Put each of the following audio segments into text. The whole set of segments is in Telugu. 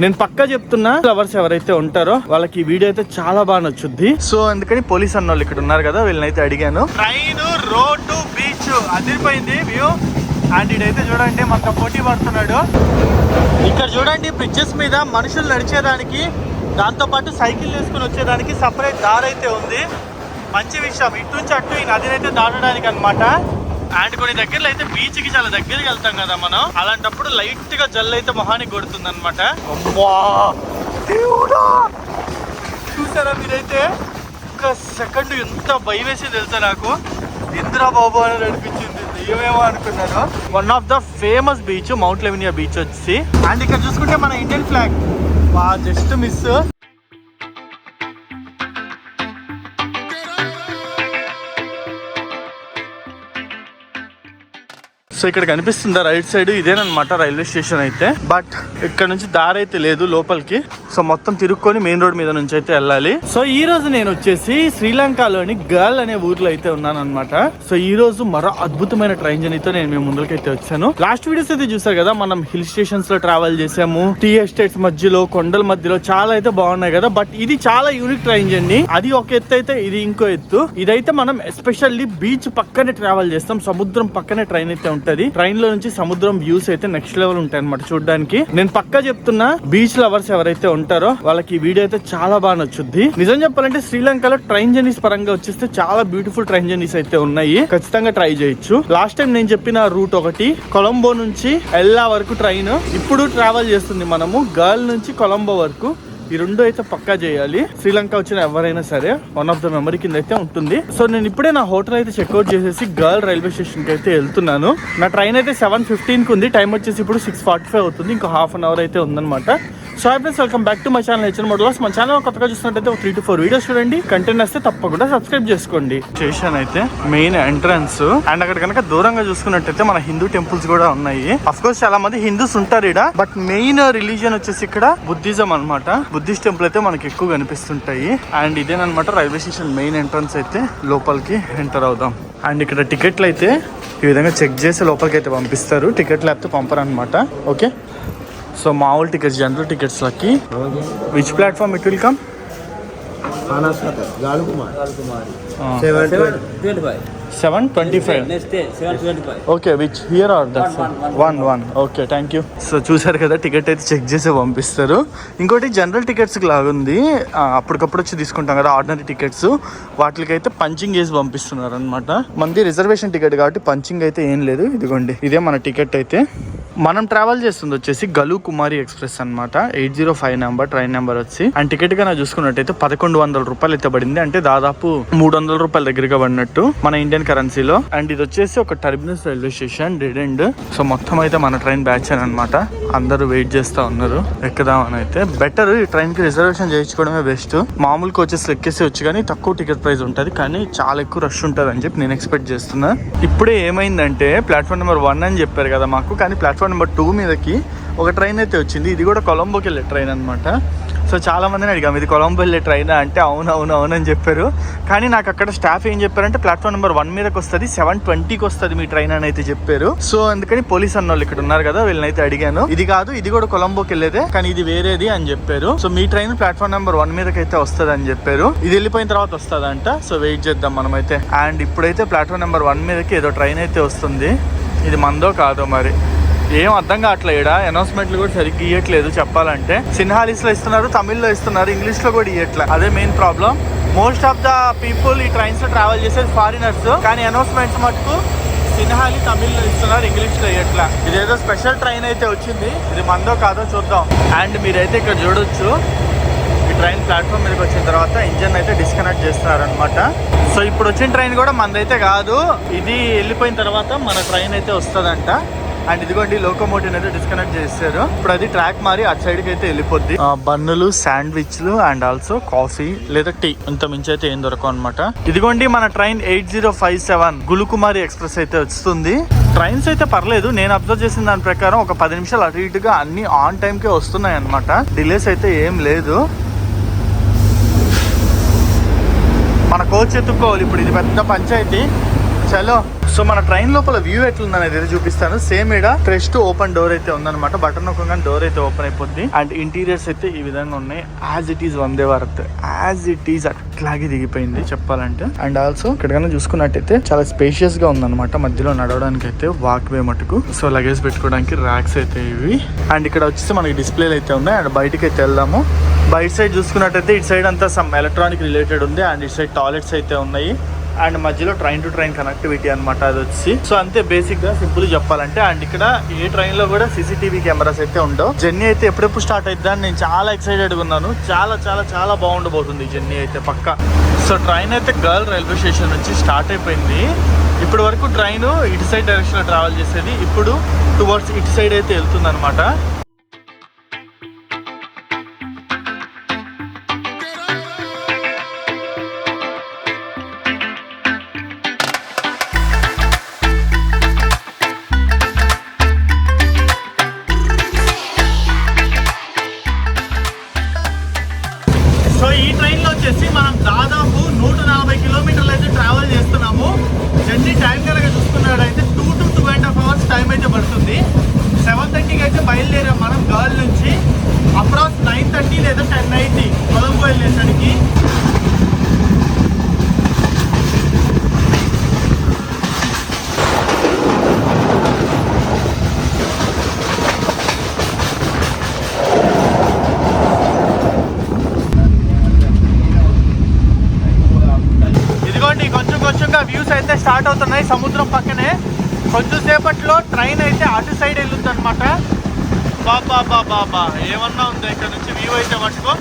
నేను పక్కా చెప్తున్నా, లవర్స్ ఎవరైతే ఉంటారో వాళ్ళకి ఈ వీడియో అయితే చాలా బాగా నచ్చుద్ది. సో అందుకని పోలీస్ అన్న వాళ్ళు ఇక్కడ ఉన్నారు కదా, వీళ్ళనైతే అడిగాను. ట్రైన్, రోడ్డు, బీచ్ అదిరిపోయింది వ్యూ. అండ్ ఇడైతే చూడండి మనకు పోటీ పడుతున్నాడు. ఇక్కడ చూడండి బ్రిడ్జెస్ మీద మనుషులు నడిచేదానికి, దాంతో పాటు సైకిల్ వేసుకుని వచ్చేదానికి సపరేట్ దారి అయితే ఉంది. మంచి విషయం. ఇటు నుంచి అటు ఈ నదిని అయితే దాటడానికి అనమాట. అండ్ కొన్ని దగ్గరలో అయితే బీచ్ కి చాలా దగ్గరికి వెళ్తాం కదా మనం, అలాంటప్పుడు లైట్ గా జల్లు అయితే మొహానికి కొడుతుంది అనమాట. చూసారా మీరైతే? ఒక సెకండ్ ఎంత భయం వేసి తెలుసా నాకు, ఇందిరా బాబు అని నడిపించింది. ఏమేమో అనుకున్నాను. One of the famous beach Mount Lavinia beach వచ్చి. అండ్ ఇక్కడ చూసుకుంటే మన Indian flag just miss. So ఇక్కడ కనిపిస్తుందా రైట్ సైడ్, ఇదేనమాట రైల్వే స్టేషన్ అయితే. బట్ ఇక్కడ నుంచి దారి అయితే లేదు లోపలికి. సో మొత్తం తిరుక్కొని మెయిన్ రోడ్ మీద నుంచి అయితే వెళ్ళాలి. సో ఈ రోజు నేను వచ్చేసి శ్రీలంకలోని గర్ల్ అనే ఊర్లో అయితే ఉన్నాను అనమాట. సో ఈ రోజు మరో అద్భుతమైన ట్రైన్ జర్నీతో నేను మీ ముందుకైతే వచ్చాను. లాస్ట్ వీడియోస్ అయితే చూసారు కదా, మనం హిల్ స్టేషన్స్ లో ట్రావెల్ చేసాము, టీ ఎస్టేట్స్ మధ్యలో, కొండల మధ్యలో, చాలా అయితే బాగున్నాయి కదా. బట్ ఇది చాలా యూనిక్ ట్రైన్ జర్నీ. అది ఒక ఎత్తు అయితే ఇది ఇంకో ఎత్తు. ఇదైతే మనం ఎస్పెషల్లీ బీచ్ పక్కనే ట్రావెల్ చేస్తాం, సముద్రం పక్కనే ట్రైన్ అయితే ఉంటది. ట్రైన్ లో నుంచి సముద్రం వ్యూస్ అయితే నెక్స్ట్ లెవెల్ ఉంటాయి అనమాట చూడడానికి. నేను పక్కా చెప్తున్నా, బీచ్ లవర్స్ ఎవరైతే ఉంటారో వాళ్ళకి ఈ వీడియో అయితే చాలా బాగా నచ్చుద్ది. నిజం చెప్పాలంటే శ్రీలంకలో ట్రైన్ జర్నీస్ పరంగా వచ్చేస్తే చాలా బ్యూటిఫుల్ ట్రైన్ జర్నీస్ అయితే ఉన్నాయి. ఖచ్చితంగా ట్రై చేయొచ్చు. లాస్ట్ టైం నేను చెప్పిన రూట్ ఒకటి, కొలంబో నుంచి ఎల్లా వరకు ట్రైన్ ఇప్పుడు ట్రావెల్ చేస్తుంది. మనము గర్ల్ నుంచి కొలంబో వరకు ఈ రెండు అయితే పక్కా చేయాలి. శ్రీలంక వచ్చిన ఎవరైనా సరే వన్ ఆఫ్ ద మెమరీ కింద అయితే ఉంటుంది. సో నేను ఇప్పుడే నా హోటల్ అయితే చెక్అవుట్ చేసేసి గర్ల్ రైల్వే స్టేషన్ కి అయితే వెళ్తున్నాను. నా ట్రైన్ అయితే 7:15 కి ఉంది. టైం వచ్చేసి ఇప్పుడు 6:45 అవుతుంది. ఇంకో హాఫ్ అన్ అవర్ అయితే ఉందన్నమాట. So friends, welcome back to my channel HN motologs. మన ఛానల్ కొత్తగా చూసినట్టయితే ఒక 3 to 4 వీడియోస్ చూడండి. కంటెంట్ వస్తే తప్పకుండా సబ్స్క్రైబ్ చేసుకోండి. స్టేషన్ అయితే మెయిన్ ఎంట్రన్స్. అండ్ అక్కడ కనుక దూరంగా చూసుకున్నట్టయితే మన హిందూ టెంపుల్స్ కూడా ఉన్నాయి. అఫ్ కోర్స్ చాలా మంది హిందూస్ ఉంటారు ఇక్కడ, బట్ మెయిన్ రిలీజియన్ వచ్చేసి ఇక్కడ బుద్ధిజం అనమాట. బుద్ధిస్ట్ టెంపుల్ అయితే మనకి ఎక్కువ కనిపిస్తుంటాయి. అండ్ ఇదేనమాట రైల్వే స్టేషన్ మెయిన్ ఎంట్రన్స్. అయితే లోపలికి ఎంటర్ అవుదాం. అండ్ ఇక్కడ టికెట్లు అయితే ఈ విధంగా చెక్ చేసి లోపలికి అయితే పంపిస్తారు. టికెట్ లేకపోతే పంపరు అనమాట. ఓకే, సో మామూలు టికెట్స్, జనరల్ టికెట్స్ లకి. Which platform it will come? 7:25. Okay, which here are that? 1. Okay, thank you. So చూసారు కదా, టికెట్ అయితే చెక్ చేసి పంపిస్తారు. ఇంకోటి జనరల్ టికెట్స్ లాగుంది, అప్పటికప్పుడు వచ్చి తీసుకుంటాం కదా ఆర్డినరీ టికెట్స్, వాటికైతే పంచింగ్ వేసి పంపిస్తున్నారు అనమాట. మనది రిజర్వేషన్ టికెట్ కాబట్టి పంచింగ్ అయితే ఏం లేదు. ఇదిగోండి, ఇదే మన టికెట్. అయితే మనం ట్రావెల్ చేస్తుంది వచ్చేసి గలు కుమారి ఎక్స్ప్రెస్ అనమాట. 805 నెంబర్ ట్రైన్ నెంబర్ వచ్చి. అండ్ టికెట్ గా చూసుకున్నట్టయితే 1100 రూపాయలు అయితే పడింది. అంటే దాదాపు 300 రూపాయల దగ్గరగా పడినట్టు మన ఇండియన్ కరెన్సీలో. అండ్ ఇది వచ్చేసి ఒక terminus railway station, dead end. So మొత్తం అయితే మన ట్రైన్ బ్యాచ్ అనమాట. అందరూ వెయిట్ చేస్తా ఉన్నారు ఎక్కుదామని. అయితే బెటర్ ఈ ట్రైన్ కి రిజర్వేషన్ చేయించుకోవడమే బెస్ట్. మామూలు కోచెస్ ఎక్కేసి వచ్చి కానీ తక్కువ టికెట్ ప్రైస్ ఉంటుంది, కానీ చాలా ఎక్కువ రష్ ఉంటుంది అని చెప్పి నేను ఎక్స్పెక్ట్ చేస్తున్నా. ఇప్పుడే ఏమైందంటే ప్లాట్ఫామ్ నెంబర్ 1 అని చెప్పారు కదా మాకు, కానీ ప్లాట్ఫామ్ నెంబర్ 2 మీదకి ఒక ట్రైన్ అయితే వచ్చింది. ఇది కూడా కొలంబోకి వెళ్ళే ట్రైన్ అనమాట. సో చాలా మందిని అడిగాము, ఇది కొలంబో వెళ్ళే ట్రైన్ అంటే అవునని చెప్పారు. కానీ నాకు అక్కడ స్టాఫ్ ఏం చెప్పారంటే ప్లాట్ఫామ్ నెంబర్ 1 మీదకి వస్తుంది, 7:20కి వస్తుంది మీ ట్రైన్ అని అయితే చెప్పారు. సో అందుకని పోలీస్ అన్న వాళ్ళు ఇక్కడ ఉన్నారు కదా, వీళ్ళనైతే అడిగాను. ఇది కాదు, ఇది కూడా కొలంబోకి వెళ్ళేదే, కానీ ఇది వేరేది అని చెప్పారు. సో మీ ట్రైన్ ప్లాట్ఫామ్ నెంబర్ 1 మీదకి అయితే వస్తుంది అని చెప్పారు. ఇది వెళ్ళిపోయిన తర్వాత వస్తుందంట. సో వెయిట్ చేద్దాం మనమైతే. అండ్ ఇప్పుడైతే ప్లాట్ఫామ్ నెంబర్ 1 మీదకి ఏదో ట్రైన్ అయితే వస్తుంది. ఇది మందో కాదో మరి, ఏం అర్థం కావట్లేదు. అనౌన్స్మెంట్లు కూడా సరిగ్గా ఇవ్వట్లేదు చెప్పాలంటే. సిన్హాలీస్ లో ఇస్తున్నారు, తమిళ్లో ఇస్తున్నారు, ఇంగ్లీష్ లో కూడా ఇవ్వట్లేదు. అదే main problem. Most of the people ఈ ట్రైన్స్ లో ట్రావెల్ చేసేది ఫారినర్స్, కానీ అనౌన్స్మెంట్స్ మటుకు సిన్హాలి తమిళ్లో ఇస్తున్నారు, ఇంగ్లీష్ లో ఇవ్వట్లా. ఇదేదో స్పెషల్ ట్రైన్ అయితే వచ్చింది, ఇది మందో కాదో చూద్దాం. అండ్ మీరైతే ఇక్కడ చూడొచ్చు, ఈ ట్రైన్ ప్లాట్ఫామ్ మీదకి వచ్చిన తర్వాత ఇంజన్ అయితే డిస్కనెక్ట్ చేస్తున్నారు అనమాట. సో ఇప్పుడు వచ్చిన ట్రైన్ కూడా మనదైతే కాదు, ఇది వెళ్ళిపోయిన తర్వాత మన ట్రైన్ అయితే వస్తుందంట. అండ్ ఇదిగోండి లోకోమోటివ్ అయితే డిస్కనెక్ట్ చేశారు. ఇప్పుడు అది ట్రాక్ మారి అటు సైడ్ కి అయితే వెళ్ళిపోద్ది. బన్నులు, శాండ్విచ్లు అండ్ ఆల్సో కాఫీ లేదా టీ, ఇంత మించి అయితే ఏం దొరకవు అనమాట. ఇదిగోండి మన ట్రైన్ 8057 గులుకుమారి ఎక్స్ప్రెస్ అయితే వస్తుంది. ట్రైన్స్ అయితే పర్లేదు, నేను అబ్జర్వ్ చేసిన దాని ప్రకారం ఒక 10 నిమిషాలు అటు ఇటుగా అన్ని ఆన్ టైం కే వస్తున్నాయి అనమాట. డిలేస్ అయితే ఏం లేదు. మన కోచ్ ఎత్తుక్కోవాలి ఇప్పుడు, ఇది పెద్ద పంచాయతీ. చలో. సో మన ట్రైన్ లోపల వ్యూ ఎట్లుందని అయితే చూపిస్తాను. సేమ్ ఇక్కడ ప్రెస్ టు ఓపెన్ డోర్ అయితే ఉందన్నమాట. బటన్ నొక్కగానే డోర్ అయితే ఓపెన్ అయిపోద్ది. అండ్ ఇంటీరియర్స్ అయితే ఈ విధంగా ఉన్నాయి. As it is Vande Bharat, as it is అట్లాగే దిగిపోయింది చెప్పాలంటే. అండ్ ఆల్సో ఇక్కడ చూసుకున్నట్టయితే చాలా స్పేషియస్ గా ఉందన్నమాట. మధ్యలో నడవడానికి అయితే వాక్ వే మటుకు. సో లగేజ్ పెట్టుకోవడానికి ర్యాక్స్ అయితే ఇవి. అండ్ ఇక్కడ వచ్చేసి మనకి డిస్ప్లేలు అయితే ఉన్నాయి. అండ్ బయటకి అయితే వెళ్దాము. బయట సైడ్ చూసుకున్నట్టయితే ఇటు సైడ్ అంతా సమ్ ఎలక్ట్రానిక్ రిలేటెడ్ ఉంది. అండ్ ఇటు సైడ్ టాయిలెట్స్ అయితే ఉన్నాయి. అండ్ మధ్యలో ట్రైన్ టు ట్రైన్ కనెక్టివిటీ అనమాట అది వచ్చి. సో అంతే బేసిక్ గా సింపుల్ చెప్పాలంటే. అండ్ ఇక్కడ ఏ ట్రైన్ లో కూడా సీసీటీవీ కెమెరాస్ అయితే ఉండవు. జర్నీ అయితే ఎప్పుడెప్పుడు స్టార్ట్ అవుతుందని నేను చాలా ఎక్సైటెడ్ గా ఉన్నాను. చాలా చాలా చాలా బాగుండబోతుంది జర్నీ అయితే పక్కా. సో ట్రైన్ అయితే గర్ల్ రైల్వే స్టేషన్ నుంచి స్టార్ట్ అయిపోయింది. ఇప్పటి వరకు ట్రైన్ ఇటు సైడ్ డైరెక్షన్ లో ట్రావెల్ చేసేది, ఇప్పుడు టువర్డ్స్ ఇటు సైడ్ అయితే వెళ్తుంది అనమాట. మనం దాదాపు 140 కిలోమీటర్లు అయితే ట్రావెల్ చేస్తున్నాము. జర్నీ టైం కనుక చూసుకున్నాడైతే 2 to 2.5 hours టైం అయితే పడుతుంది. 7:30కి అయితే బయలుదేరాం మనం గర్ల్ నుంచి. అప్రాక్స్ 9:30 లేదా 10 అయింది కొలంబో వెళ్ళేసరికి. కొంచెంగా వ్యూస్ అయితే స్టార్ట్ అవుతున్నాయి సముద్రం పక్కనే. కొంచెం సేపట్లో ట్రైన్ అయితే అటు సైడ్ వెళ్ళుద్ది అనమాట. బాబా ఏమన్నా ఉందో ఇక్కడ నుంచి వ్యూ అయితే మటుకు.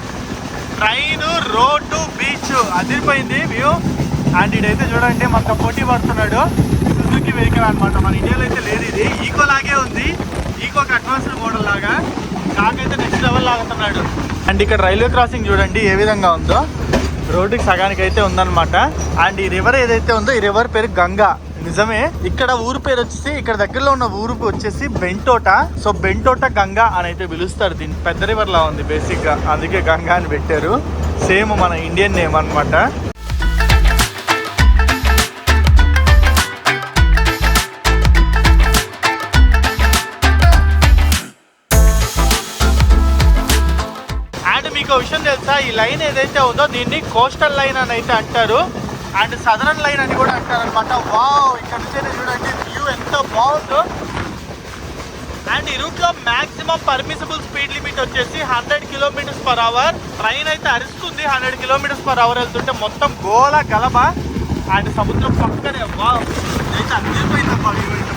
ట్రైన్, రోడ్డు, బీచ్ అదిరిపోయింది వ్యూ. అండ్ ఇదైతే చూడండి మనకు పోటీ పడుతున్నాడు సుజుకి వెహికల్ అనమాట. మన ఇండియాలో అయితే లేదు ఇది. ఈకో లాగే ఉంది, ఈకోకి అడ్వాన్స్డ్ మోడల్ లాగా. కాకైతే నెక్స్ట్ లెవెల్ లాగుతున్నాడు. అండ్ ఇక్కడ రైల్వే క్రాసింగ్ చూడండి ఏ విధంగా ఉందో. రోడ్డుకి సగానికి అయితే ఉందన్నమాట. అండ్ ఈ రివర్ ఏదైతే ఉందో ఈ రివర్ పేరు గంగా. నిజమే, ఇక్కడ ఊరు పేరు వచ్చేసి ఇక్కడ దగ్గరలో ఉన్న ఊరుకు వచ్చేసి బెంటోట. సో బెంటోట గంగా అని అయితే పిలుస్తారు దీన్ని. పెద్ద రివర్ లా ఉంది బేసిక్ గా, అందుకే గంగా అని పెట్టారు. సేమ్ మన ఇండియన్ నేమ్ అనమాట. మీకు విషయం తెలుసా, ఈ లైన్ ఏదైతే ఉందో దీన్ని కోస్టల్ లైన్ అని అయితే అంటారు. అండ్ సదరన్ లైన్ అని కూడా అంటారు అనమాట. వావ్, ఇక్కడ నుంచి చూడండి వ్యూ ఎంత బాగుందో. అండ్ ఈ రూట్ లో మాక్సిమం పర్మిసిబుల్ స్పీడ్ లిమిట్ వచ్చేసి 100 km/h. ట్రైన్ అయితే అరుస్తుంది 100 km/h వెళ్తుంటే. మొత్తం గోల గలబ. అండ్ సముద్రం పక్కనే. వావ్, అయితే అదిరిపోయిందబ్బా వ్యూ అయితే.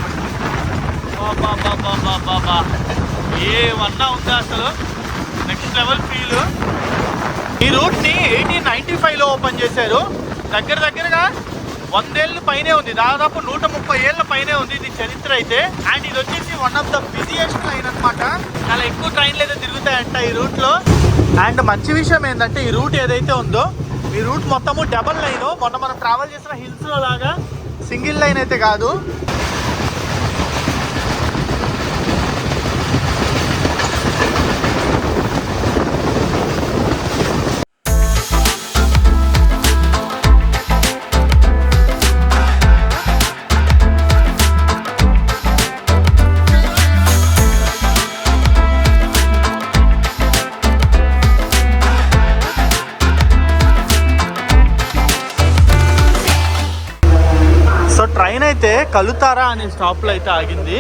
బాబా ఏమన్నా ఉందా అసలు, నెక్స్ట్ లెవెల్ ఫీల్. ఈ రూట్ ని 1895లో ఓపెన్ చేశారు. దగ్గరగా 100 ఏళ్ళ పైనే ఉంది, దాదాపు 130 ఏళ్ళ పైనే ఉంది ఇది చరిత్ర అయితే. అండ్ ఇది వచ్చేసి one of the busiest line అనమాట. చాలా ఎక్కువ ట్రైన్లు అయితే తిరుగుతాయంట ఈ రూట్ లో. అండ్ మంచి విషయం ఏంటంటే ఈ రూట్ ఏదైతే ఉందో ఈ రూట్ మొత్తము డబల్ లైన్. మొన్న మనం ట్రావెల్ చేసిన హిల్స్ లో లాగా సింగిల్ లైన్ అయితే కాదు. ట్రైన్ అయితే కలుతారా అనే స్టాప్ లో అయితే ఆగింది.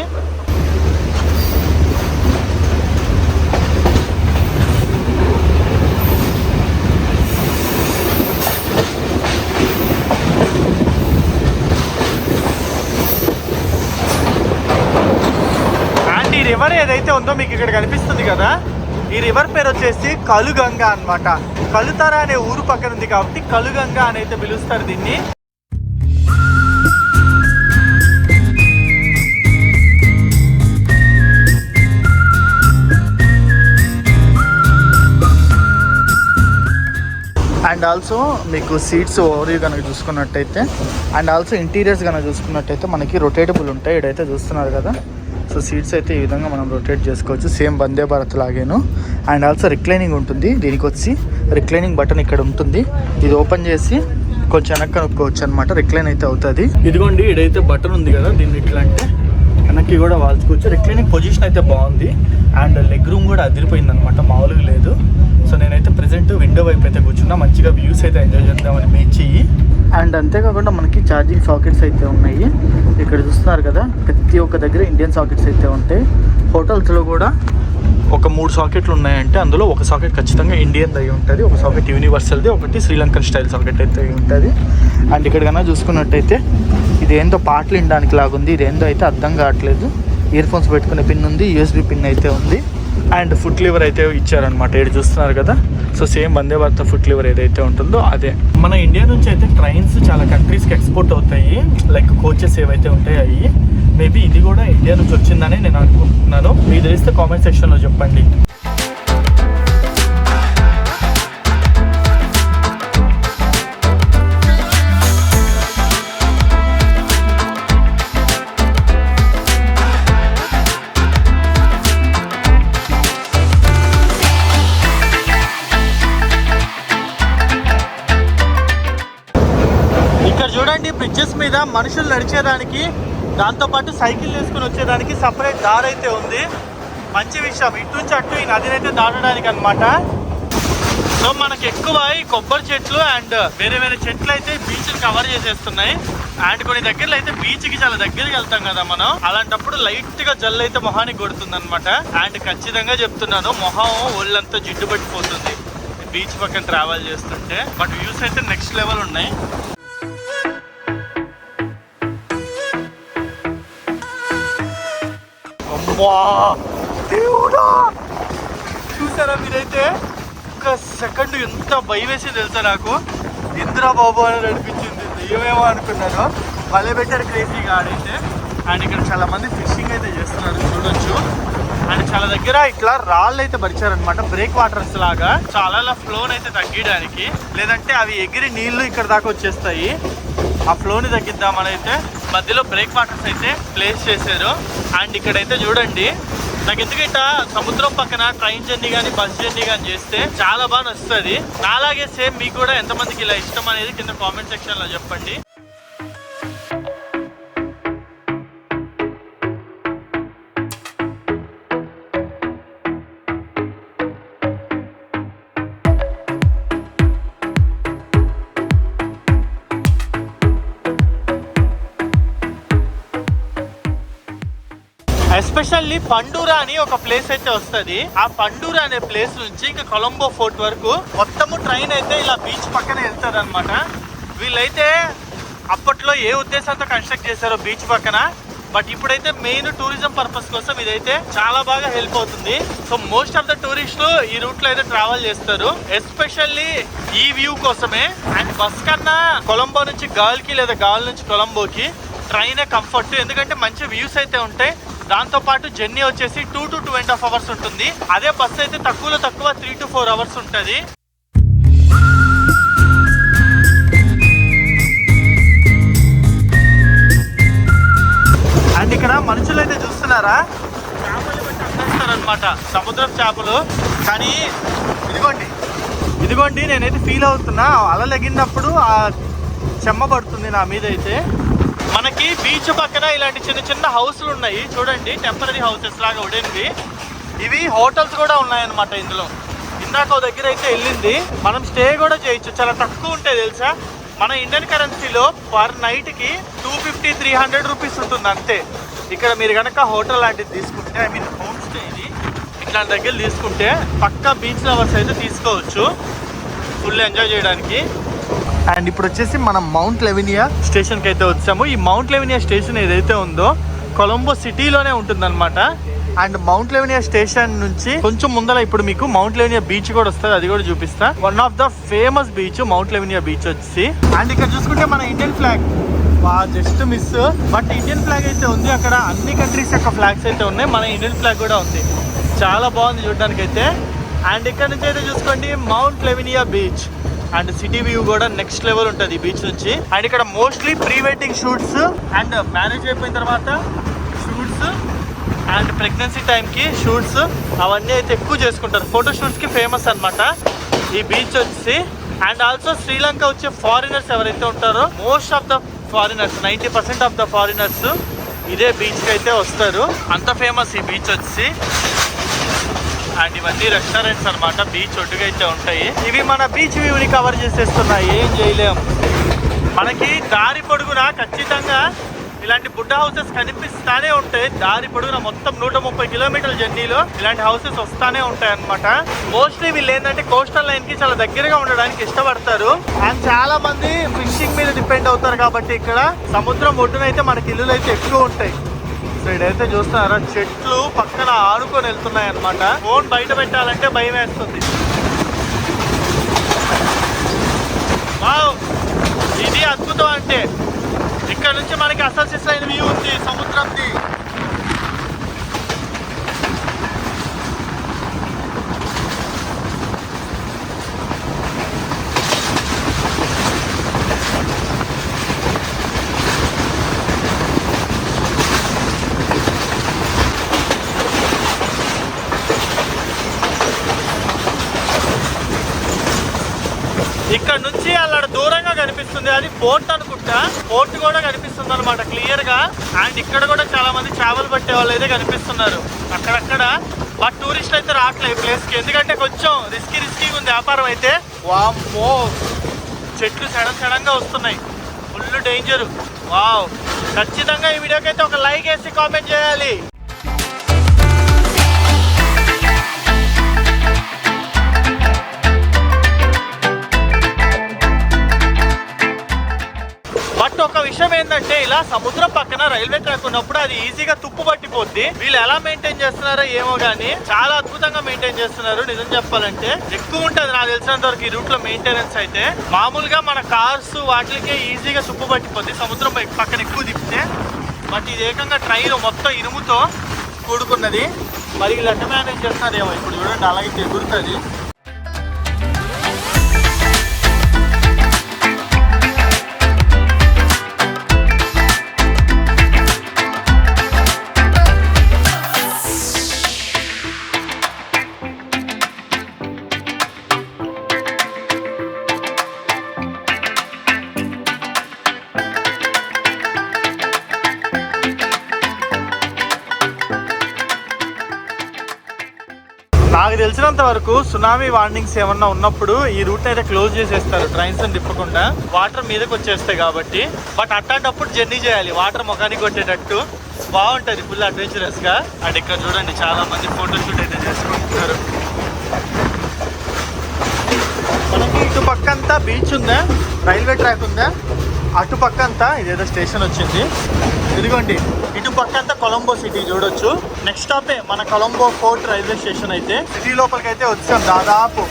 అండ్ ఈ రివర్ ఏదైతే ఉందో మీకు ఇక్కడ కనిపిస్తుంది కదా, ఈ రివర్ పేరు వచ్చేసి కలుగంగా అన్నమాట. కలుతారా అనే ఊరు పక్కన ఉంది కాబట్టి కలుగంగా అని అయితే పిలుస్తారు దీన్ని. అండ్ ఆల్సో మీకు సీట్స్ ఓవర్ కనుక చూసుకున్నట్టయితే, అండ్ ఆల్సో ఇంటీరియర్స్ కనుక చూసుకున్నట్టయితే మనకి రొటేటబుల్ ఉంటాయి. ఇక్కడైతే చూస్తున్నారు కదా, సో సీట్స్ అయితే ఈ విధంగా మనం రొటేట్ చేసుకోవచ్చు, సేమ్ వందే భారత్ లాగేను. అండ్ ఆల్సో రిక్లైనింగ్ ఉంటుంది. దీనికి వచ్చి రిక్లైనింగ్ బటన్ ఇక్కడ ఉంటుంది. ఇది ఓపెన్ చేసి కొంచెం వెనక్కి నొక్కోవచ్చు అనమాట, రిక్లైన్ అయితే అవుతుంది. ఇదిగోండి ఇదైతే బటన్ ఉంది కదా, దీన్ని ఇట్లా అంటే వెనక్కి కూడా వాల్చుకోవచ్చు. రిక్లైనింగ్ పొజిషన్ అయితే బాగుంది అండ్ లెగ్ రూమ్ కూడా అదిరిపోయింది అనమాట, మామూలుగా లేదు. సో నేనైతే ప్రెజెంట్ విండో వైపు అయితే కూర్చున్నా, మంచిగా వ్యూస్ అయితే ఎంజాయ్ చేద్దామని బీచ్. అండ్ అంతేకాకుండా మనకి ఛార్జింగ్ సాకెట్స్ అయితే ఉన్నాయి. ఇక్కడ చూస్తున్నారు కదా, ప్రతి ఒక్క దగ్గర ఇండియన్ సాకెట్స్ అయితే ఉంటాయి. హోటల్స్లో కూడా ఒక 3 సాకెట్లు ఉన్నాయంటే అందులో ఒక సాకెట్ ఖచ్చితంగా ఇండియన్ అయి ఉంటుంది, ఒక సాకెట్ యూనివర్సల్ది, ఒకటి శ్రీలంకన్ స్టైల్ సాకెట్ అయితే ఉంటుంది. అండ్ ఇక్కడ కన్నా చూసుకున్నట్టయితే ఇదేందో పాటలు వినడానికి లాగుంది, ఇదేందో అయితే అర్థం కావట్లేదు. ఇయర్ ఫోన్స్ పెట్టుకునే పిన్ ఉంది, యూఎస్బీ పిన్ అయితే ఉంది. అండ్ ఫుట్ లివర్ అయితే ఇచ్చారనమాట, ఏడు చూస్తున్నారు కదా. So same Vande Bharat foot liver ఏదైతే ఉంటుందో అదే. మన ఇండియా నుంచి అయితే ట్రైన్స్ చాలా కంట్రీస్కి ఎక్స్పోర్ట్ అవుతాయి, లైక్ కోచెస్ ఏవైతే ఉంటాయి అవి. మేబీ ఇది కూడా ఇండియా నుంచి వచ్చిందని నేను అనుకుంటున్నాను. మీకు తెలిస్తే కామెంట్ సెక్షన్లో చెప్పండి. చూడండి, బ్రిడ్జెస్ మీద మనుషులు నడిచేదానికి, దాంతోపాటు సైకిల్ వేసుకుని వచ్చేదానికి సపరేట్ దారి అయితే ఉంది. మంచి విషయం, ఇటు నుంచి అటు ఈ నదిని అయితే దాటడానికి అనమాట. సో మనకి ఎక్కువ ఈ కొబ్బరి చెట్లు అండ్ వేరే వేరే చెట్లు అయితే బీచ్ కవర్ చేసేస్తున్నాయి. అండ్ కొన్ని దగ్గరలో అయితే బీచ్ కి చాలా దగ్గరికి వెళ్తాం కదా మనం, అలాంటప్పుడు లైట్ గా జల్లు అయితే మొహానికి కొడుతుంది అనమాట. అండ్ ఖచ్చితంగా చెప్తున్నాను, మొహం ఒళ్ళంతా జిడ్డు పట్టిపోతుంది బీచ్ పక్కన ట్రావెల్ చేస్తుంటే. బట్ వ్యూస్ అయితే నెక్స్ట్ లెవెల్ ఉన్నాయి. దేవుడా, చూసారా మీరైతే? ఒక సెకండ్ ఎంత భయం వేసి తెలుసా నాకు, ఇంద్రా బాబు అని నడిపించింది, దెయ్యమేమో అనుకున్నాను. భలే పెట్టారు క్రేజీగా ఆడైతే. అండ్ ఇక్కడ చాలా మంది ఫిషింగ్ అయితే చేస్తున్నారు, చూడొచ్చు. అండ్ చాలా దగ్గర ఇట్లా రాళ్ళు అయితే పరిచారనమాట, బ్రేక్ వాటర్స్ లాగా, చాలా ఫ్లోన్ అయితే తగ్గించడానికి, లేదంటే అవి ఎగిరి నీళ్లు ఇక్కడ దాకా వచ్చేస్తాయి. ఆ ఫ్లోని తగ్గిద్దామని అయితే మధ్యలో బ్రేక్ వాటర్స్ అయితే ప్లేస్ చేశారు. అండ్ ఇక్కడైతే చూడండి, నాకు ఎందుకంటే సముద్రం పక్కన ట్రైన్ జర్నీ కానీ బస్ జర్నీ కానీ చేస్తే చాలా బాగా నచ్చుతుంది. నాలాగే సేమ్ మీకు కూడా ఎంతమందికి ఇలా ఇష్టం అనేది కింద కామెంట్ సెక్షన్లో చెప్పండి. ఎస్పెషల్లీ పండూరా అని ఒక ప్లేస్ అయితే వస్తుంది. ఆ పండూరా అనే ప్లేస్ నుంచి ఇంకా కొలంబో ఫోర్ట్ వరకు మొత్తము ట్రైన్ అయితే ఇలా బీచ్ పక్కన వెళ్తుంది అనమాట. వీళ్ళైతే అప్పట్లో ఏ ఉద్దేశంతో కన్స్ట్రక్ట్ చేశారో బీచ్ పక్కన, బట్ ఇప్పుడైతే మెయిన్ టూరిజం పర్పస్ కోసం ఇదైతే చాలా బాగా హెల్ప్ అవుతుంది. సో మోస్ట్ ఆఫ్ ద టూరిస్టులు ఈ రూట్ లో అయితే ట్రావెల్ చేస్తారు, ఎస్పెషల్లీ ఈ వ్యూ కోసమే. అండ్ బస్ కన్నా కొలంబో నుంచి గాల్కి లేదా గాల్ నుంచి కొలంబోకి ట్రైనే కంఫర్ట్, ఎందుకంటే మంచి వ్యూస్ అయితే ఉంటాయి. దాంతోపాటు జర్నీ వచ్చేసి 2 to 2.5 hours ఉంటుంది. అదే బస్సు అయితే తక్కువలో తక్కువ 3 to 4 hours ఉంటుంది. అండ్ ఇక్కడ మనుషులు అయితే చూస్తున్నారా, చేపలు పెట్టి అమ్మేస్తారనమాట, సముద్రం చేపలు. కానీ ఇదిగోండి నేనైతే ఫీల్ అవుతున్నా, అలలు ఎగినప్పుడు ఆ చెమ్మ పడుతుంది నా మీద అయితే. మనకి బీచ్ పక్కన ఇలాంటి చిన్న చిన్న హౌస్లు ఉన్నాయి చూడండి, టెంపరీ హౌసెస్ లాగా ఉడేవి. ఇవి హోటల్స్ కూడా ఉన్నాయన్నమాట ఇందులో. ఇందాక ఒక దగ్గర అయితే వెళ్ళింది, మనం స్టే కూడా చేయొచ్చు, చాలా తక్కువ ఉంటాయి తెలుసా. మన ఇండియన్ కరెన్సీలో పర్ నైట్కి 250-300 రూపీస్ ఉంటుంది అంతే. ఇక్కడ మీరు కనుక హోటల్ లాంటిది తీసుకుంటే, ఐ మీన్ హోమ్ స్టే ఇది, ఇట్లాంటి దగ్గర తీసుకుంటే పక్కా బీచ్ లవర్స్ అయితే తీసుకోవచ్చు ఫుల్ ఎంజాయ్ చేయడానికి. అండ్ ఇప్పుడు వచ్చేసి మనం మౌంట్ లెవినియా స్టేషన్కి అయితే వచ్చాము. ఈ మౌంట్ లెవినియా స్టేషన్ ఏదైతే ఉందో కొలంబో సిటీలోనే ఉంటుందన్నమాట. అండ్ మౌంట్ లెవినియా స్టేషన్ నుంచి కొంచెం ముందర ఇప్పుడు మీకు మౌంట్ లెవినియా బీచ్ కూడా వస్తుంది, అది కూడా చూపిస్తా. One of the famous beach Mount Lavinia beach వచ్చి. అండ్ ఇక్కడ చూసుకుంటే మన Indian flag just miss, but Indian flag అయితే ఉంది అక్కడ. అన్ని కంట్రీస్ యొక్క ఫ్లాగ్స్ అయితే ఉన్నాయి, మన ఇండియన్ ఫ్లాగ్ కూడా ఉంది. చాలా బాగుంది చూడడానికి అయితే. అండ్ ఇక్కడ నుంచి అయితే చూసుకోండి Mount Lavinia beach. And city view కూడా నెక్స్ట్ లెవెల్ ఉంటుంది బీచ్ నుంచి. అండ్ ఇక్కడ mostly pre wedding shoots and marriage అయిపోయిన తర్వాత షూట్స్ అండ్ ప్రెగ్నెన్సీ టైంకి షూట్స్ అవన్నీ అయితే ఎక్కువ చేసుకుంటారు. ఫోటో షూట్స్కి ఫేమస్ అనమాట ఈ బీచ్ వచ్చి. అండ్ ఆల్సో శ్రీలంక వచ్చే ఫారినర్స్ ఎవరైతే ఉంటారో most of the foreigners 90% of the foreigners ఇదే బీచ్కి అయితే వస్తారు. అంత ఫేమస్ ఈ బీచ్ వచ్చి. అండ్ ఇవన్నీ రెస్టారెంట్స్ అనమాట, బీచ్ ఒడ్డుగా అయితే ఉంటాయి. ఇవి మన బీచ్ వ్యూని కవర్ చేసేస్తున్నాయి, ఏం చేయలేం. మనకి దారి పొడుగునా ఖచ్చితంగా ఇలాంటి బుడ్డ హౌసెస్ కనిపిస్తానే ఉంటాయి. దారి పొడుగున మొత్తం 130 కిలోమీటర్ల జర్నీలో ఇలాంటి హౌసెస్ వస్తానే ఉంటాయి అనమాట. మోస్ట్లీ వీళ్ళు ఏంటంటే కోస్టల్ లైన్ కి చాలా దగ్గరగా ఉండడానికి ఇష్టపడతారు. అండ్ చాలా మంది ఫిషింగ్ మీద డిపెండ్ అవుతారు కాబట్టి ఇక్కడ సముద్రం ఒడ్డున అయితే మనకి ఇల్లులు అయితే ఎక్కువ ఉంటాయి. సో ఇదైతే చూస్తున్నారా, చెట్లు పక్కన ఆడుకొని వెళ్తున్నాయి అనమాట. ఫోన్ బయట పెట్టాలంటే భయం వేస్తుంది. వావ్, ఇది అద్భుతం. అంటే ఇక్కడ నుంచి మనకి అసలు సిసలైన వ్యూ ఉంది సముద్రంది. ఇక్కడ నుంచి అలా దూరంగా కనిపిస్తుంది, అది పోర్ట్ అనుకుంటా. పోర్ట్ కూడా కనిపిస్తుంది అనమాట క్లియర్ గా. అండ్ ఇక్కడ కూడా చాలా మంది చేపలు పట్టే వాళ్ళు అయితే కనిపిస్తున్నారు అక్కడక్కడ. బట్ టూరిస్టులు అయితే రావట్లేదు ఈ ప్లేస్ కి, ఎందుకంటే కొంచెం రిస్కీగా ఉంది వ్యాపారం అయితే. వామ్మో, చెట్లు సడన్ గా వస్తున్నాయి, ఫుల్ డేంజర్. వావ్, ఖచ్చితంగా ఈ వీడియోకి అయితే ఒక లైక్ వేసి కామెంట్ చేయాలి. బట్ ఒక విషయం ఏంటంటే, ఇలా సముద్రం పక్కన రైల్వే ట్రాక్ ఉన్నప్పుడు అది ఈజీగా తుప్పు పట్టిపోద్ది. వీళ్ళు ఎలా మెయింటైన్ చేస్తున్నారో ఏమో గానీ చాలా అద్భుతంగా మెయింటైన్ చేస్తున్నారు. నిజం చెప్పాలంటే ఎక్కువ ఉంటది నాకు తెలిసినంత వరకు ఈ రూట్ లో మెయింటెనెన్స్ అయితే. మామూలుగా మన కార్స్ వాటికే ఈజీగా తుప్పు పట్టిపోద్ది సముద్రం పక్కన ఎక్కువ తిప్పితే. బట్ ఇది ఏకంగా ట్రైన్ మొత్తం ఇనుముతో కూడుకున్నది. మరి వీళ్ళు ఎట్లా మేనేజ్ చేస్తున్నారేమో. ఇప్పుడు చూడండి, అలాగే ఎగురుతుంది. నాకు తెలిసినంత వరకు సునామీ వార్నింగ్స్ ఏమన్నా ఉన్నప్పుడు ఈ రూట్ అయితే క్లోజ్ చేసేస్తారు, ట్రైన్స్ తిప్పకుండా. వాటర్ మీదకి వచ్చేస్తాయి కాబట్టి. బట్ అట్లాంటప్పుడు జర్నీ చేయాలి వాటర్ ముఖానికి కొట్టేటట్టు. బాగుంటుంది, ఫుల్ అడ్వెంచరస్ గా. అండ్ ఇక్కడ చూడండి చాలా మంది ఫోటోషూట్ అయితే చేసుకుంటున్నారు. మనకి ఇటు పక్క అంతా బీచ్ ఉందా, రైల్వే ట్రాక్ ఉందా, అటు పక్క అంతా ఇదేదో స్టేషన్ వచ్చింది. ఇదిగోండి, ఇటు పక్క అంతా కొలంబో సిటీ చూడొచ్చు. నెక్స్ట్ స్టాపే మన కొలంబో ఫోర్ట్ రైల్వే స్టేషన్. అయితే సిటీ లోపలికి అయితే వచ్చాం దాదాపు.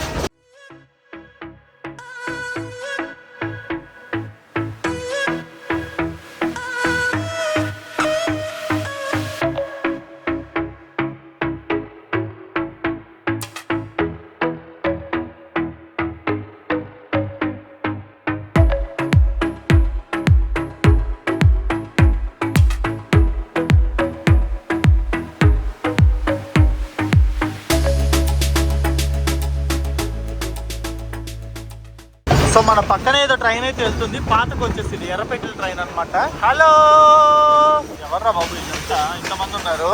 సో మన పక్కనే ఏదో ట్రైన్ అయితే వెళ్తుంది, పాతకు వచ్చేసింది, ఎర్రపెట్టెల ట్రైన్ అనమాట. హలో, ఎవర్రా బాబు ఇదంతా, ఇంతమంది ఉన్నారు.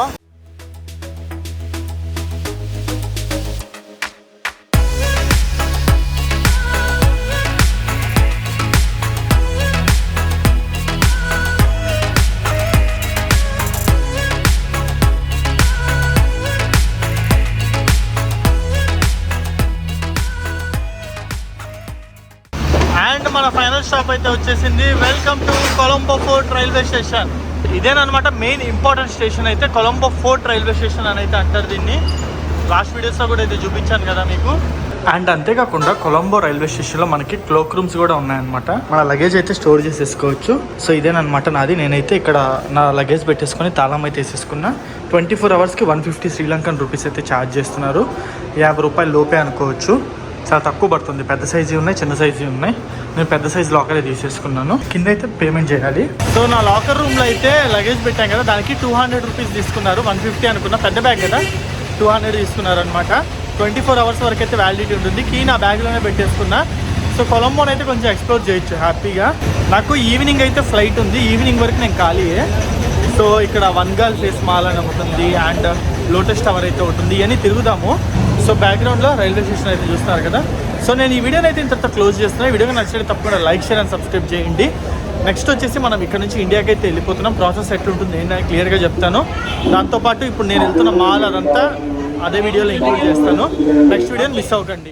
మన ఫైనల్ స్టాప్ అయితే వచ్చేసింది. Welcome to Colombo Fort railway station. ఇదేనమాట మెయిన్ ఇంపార్టెంట్ స్టేషన్ అయితే, కొలంబో ఫోర్ట్ రైల్వే స్టేషన్ అని అయితే అంటారు దీన్ని. లాస్ట్ వీడియోస్లో కూడా అయితే చూపించాను కదా మీకు. అండ్ అంతేకాకుండా కొలంబో రైల్వే స్టేషన్లో మనకి క్లోక్ రూమ్స్ కూడా ఉన్నాయన్నమాట. మన లగేజ్ అయితే స్టోర్ చేసేసుకోవచ్చు. సో ఇదేనమాట నాది. నేనైతే ఇక్కడ నా లగేజ్ పెట్టేసుకొని తాళం అయితే వేసేసుకున్నా. 24 అవర్స్కి 150 శ్రీలంకన్ రూపీస్ అయితే ఛార్జ్ చేస్తున్నారు. 50 రూపాయలు లోపే అనుకోవచ్చు. చాలా తక్కువ పడుతుంది. పెద్ద సైజు ఉన్నాయి, చిన్న సైజు ఉన్నాయి. నేను పెద్ద సైజు లాకరే తీసేసుకున్నాను. కింద అయితే పేమెంట్ చేయాలి. సో నా లాకర్ రూమ్లో అయితే లగేజ్ పెట్టాం కదా, దానికి 200 రూపీస్ తీసుకున్నారు. 150 అనుకున్నా, పెద్ద బ్యాగ్ కదా, 200 తీసుకున్నారు అనమాట. 24 అవర్స్ వరకు అయితే వ్యాలిడిటీ ఉంటుంది. కీ నా బ్యాగ్లోనే పెట్టేసుకున్నా. సో కొలంబోని అయితే కొంచెం ఎక్స్ప్లోర్ చేయొచ్చు హ్యాపీగా. నాకు ఈవినింగ్ అయితే ఫ్లైట్ ఉంది, ఈవినింగ్ వరకు నేను ఖాళీయే. సో ఇక్కడ వన్గాల్ ఫేస్ మాల్ అని ఉంటుంది అండ్ లోటస్ టవర్ అయితే ఉంటుంది, ఇవన్నీ తిరుగుదాము. సో బ్యాక్గ్రౌండ్లో రైల్వే స్టేషన్ అయితే చూస్తున్నారు కదా. సో నేను ఈ వీడియోని అయితే ఇంతతో క్లోజ్ చేస్తున్నాను. ఈ వీడియోకి నచ్చితే తప్పకుండా లైక్, షేర్ అండ్ సబ్స్క్రైబ్ చేయండి. నెక్స్ట్ వచ్చేసి మనం ఇక్కడ నుంచి ఇండియాకి అయితే వెళ్ళిపోతున్నాం. ప్రాసెస్ ఎట్లుంటుంది ఏంటని క్లియర్గా చెప్తాను. దాంతోపాటు ఇప్పుడు నేను వెళ్తున్న మాల్ అదంతా అదే వీడియోలో ఇంక్లూడ్ చేస్తాను. నెక్స్ట్ వీడియోని మిస్ అవ్వకండి.